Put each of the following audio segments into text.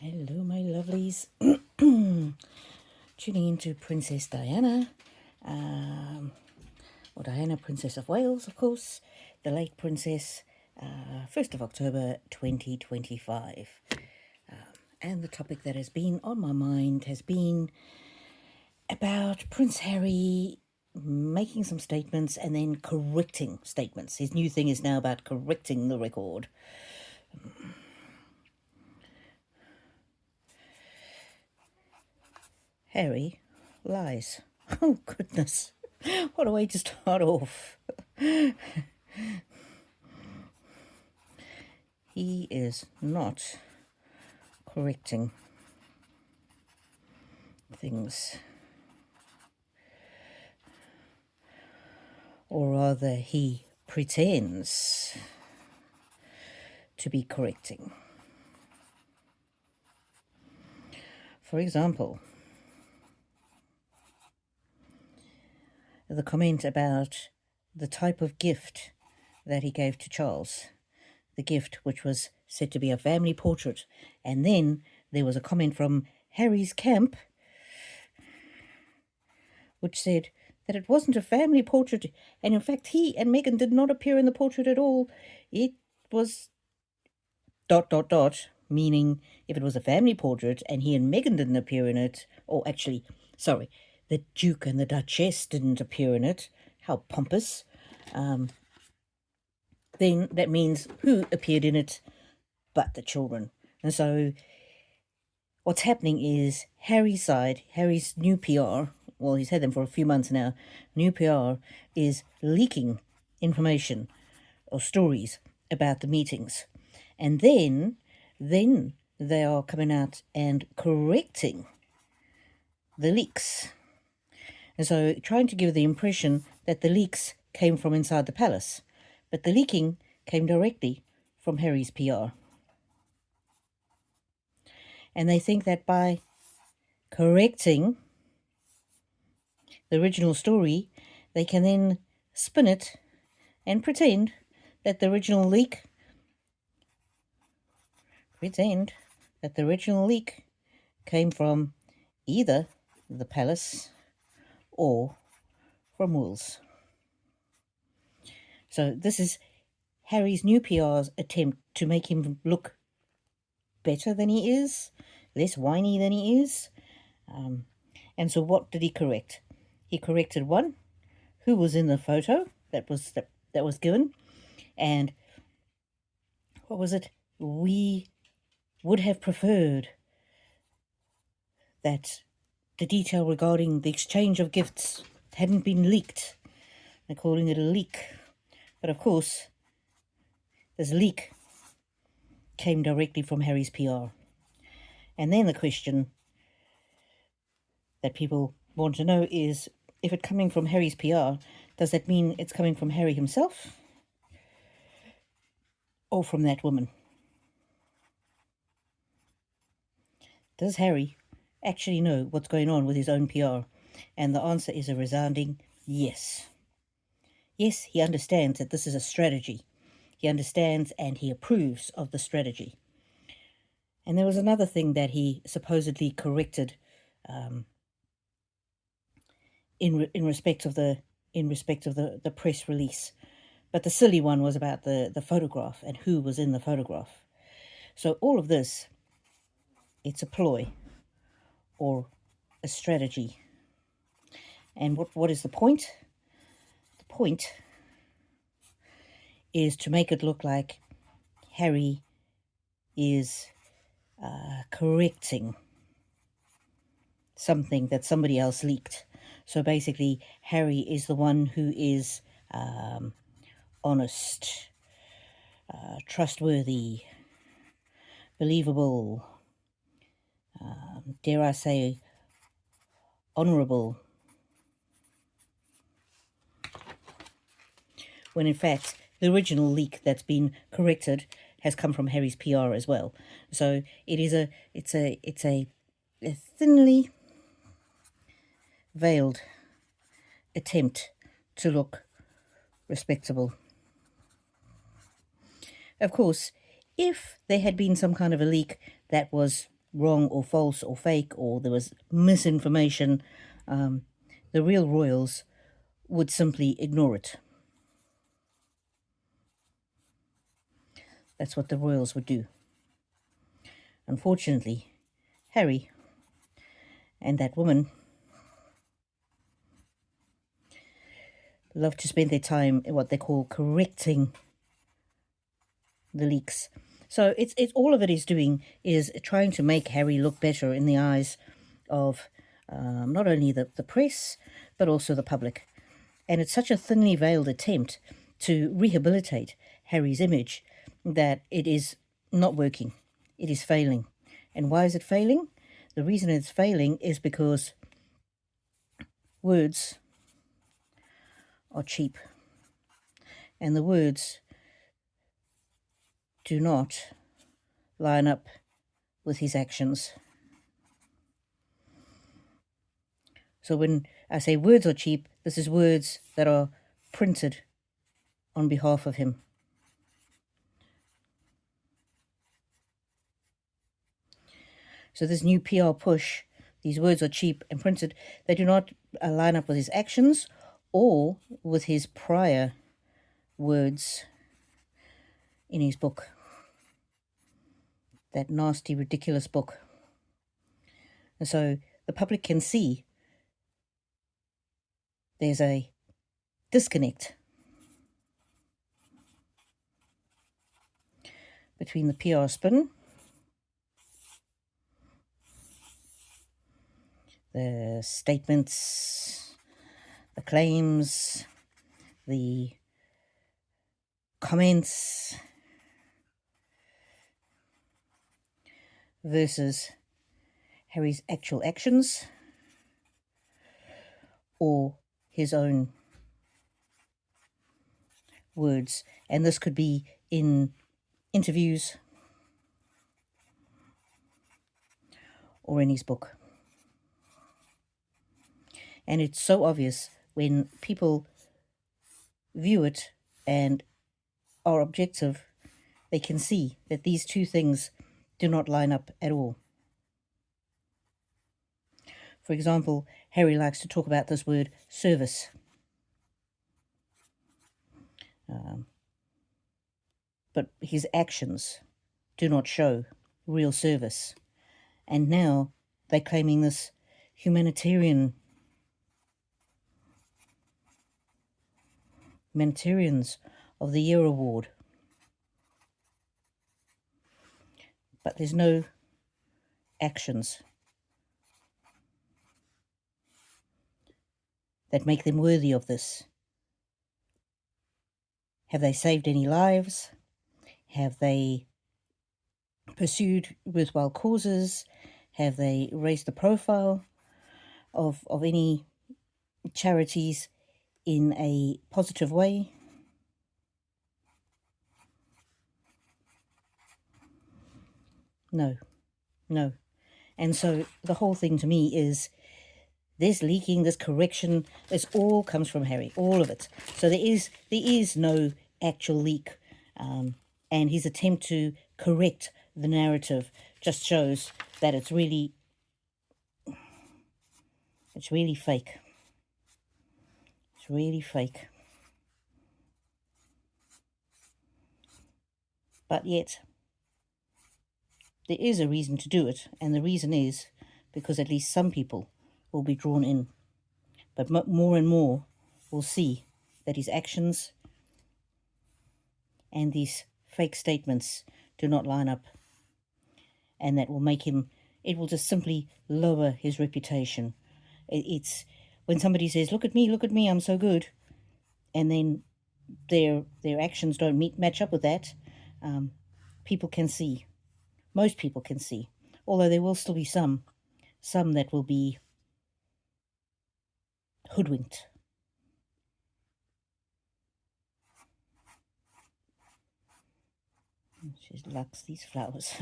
Hello, my lovelies. Tuning into Princess Diana, or Diana, Princess of Wales, of course, the late princess, 1st of October 2025. And the topic that has been on my mind has been about Prince Harry making some statements and then correcting statements. His new thing is now about correcting the record. Harry lies. Oh, goodness. What a way to start off. He is not correcting things. Or rather, he pretends to be correcting. For example, the comment about the type of gift that he gave to Charles, the gift which was said to be a family portrait, and then there was a comment from Harry's camp which said that it wasn't a family portrait, and in fact he and Meghan did not appear in the portrait at all. It was ... meaning if it was a family portrait and he and Meghan didn't appear in it, or actually, sorry, the Duke and the Duchess didn't appear in it, how pompous, then that means who appeared in it but the children. And so what's happening is Harry's side, Harry's new PR, well, he's had them for a few months now, new PR is leaking information or stories about the meetings. And then they are coming out and correcting the leaks. And so trying to give the impression that the leaks came from inside the palace, but the leaking came directly from Harry's PR. And they think that by correcting the original story, they can then spin it and pretend that the original leak came from either the palace or from Wales. So this is Harry's new PR's attempt to make him look better than he is, less whiny than he is. And so what did he correct? He corrected one, who was in the photo that was given, and what was it? We would have preferred that the detail regarding the exchange of gifts hadn't been leaked. They're calling it a leak. But of course, this leak came directly from Harry's PR. And then the question that people want to know is, if it's coming from Harry's PR, does that mean it's coming from Harry himself or from that woman? Does Harry actually know what's going on with his own PR? And the answer is a resounding yes. Yes, he understands that this is a strategy. He understands and he approves of the strategy. And there was another thing that he supposedly corrected in respect of the press release. But the silly one was about the photograph and who was in the photograph. So all of this, it's a ploy or a strategy. And what is the point? The point is to make it look like Harry is correcting something that somebody else leaked. So basically, Harry is the one who is honest, trustworthy, believable, dare I say, honourable, when in fact the original leak that's been corrected has come from Harry's PR as well. So it's a thinly veiled attempt to look respectable. Of course, if there had been some kind of a leak that was wrong or false or fake, or there was misinformation, the real royals would simply ignore it. That's what the royals would do. Unfortunately, Harry and that woman love to spend their time in what they call correcting the leaks. So it's all of it is doing is trying to make Harry look better in the eyes of not only the press, but also the public. And it's such a thinly veiled attempt to rehabilitate Harry's image that it is not working. It is failing. And why is it failing? The reason it's failing is because words are cheap. And the words do not line up with his actions. So when I say words are cheap, this is words that are printed on behalf of him. So this new PR push, these words are cheap and printed, they do not line up with his actions or with his prior words in his book. That nasty, ridiculous book. And so the public can see there's a disconnect between the PR spin, the statements, the claims, the comments, versus Harry's actual actions or his own words. And this could be in interviews or in his book. And it's so obvious when people view it and are objective, they can see that these two things do not line up at all. For example, Harry likes to talk about this word service. But his actions do not show real service. And now they're claiming this Humanitarians of the Year award. But there's no actions that make them worthy of this. Have they saved any lives? Have they pursued worthwhile causes? Have they raised the profile of any charities in a positive way? No. And so the whole thing to me is this leaking, this correction, this all comes from Harry, all of it. So there is no actual leak, and his attempt to correct the narrative just shows that it's really fake. It's really fake. But yet, there is a reason to do it, and the reason is because at least some people will be drawn in. But more and more will see that his actions and these fake statements do not line up. And that will make him, it will just simply lower his reputation. It's when somebody says, look at me, I'm so good. And then their actions don't match up with that. People can see. Most people can see. Although there will still be some that will be hoodwinked. She likes these flowers.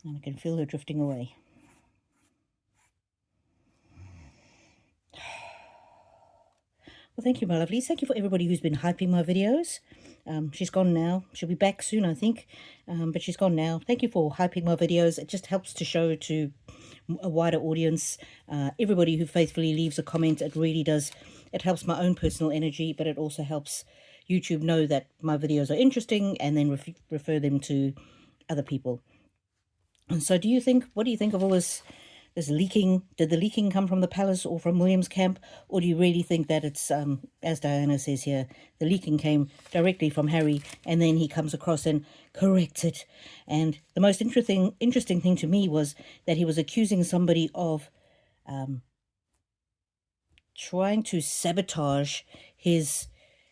And I can feel her drifting away. Well, thank you, my lovelies. Thank you for everybody who's been hyping my videos. She's gone now. She'll be back soon, I think. But she's gone now. Thank you for hyping my videos. It just helps to show to a wider audience. Everybody who faithfully leaves a comment, it really does. It helps my own personal energy, but it also helps YouTube know that my videos are interesting and then refer them to other people. And so what do you think of all this leaking? Did the leaking come from the palace or from William's camp? Or do you really think that it's, as Diana says here, the leaking came directly from Harry and then he comes across and corrects it? And the most interesting thing to me was that he was accusing somebody of trying to sabotage his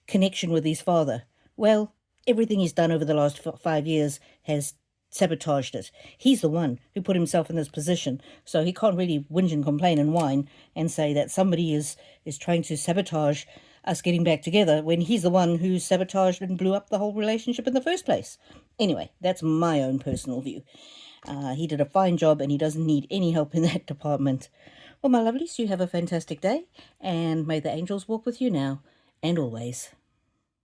connection with his father. Well, everything he's done over the last 5 years has sabotaged it. He's the one who put himself in this position, so he can't really whinge and complain and whine and say that somebody is trying to sabotage us getting back together when he's the one who sabotaged and blew up the whole relationship in the first place. Anyway, that's my own personal view. He did a fine job and he doesn't need any help in that department. Well, my lovelies, you have a fantastic day, and may the angels walk with you now and always.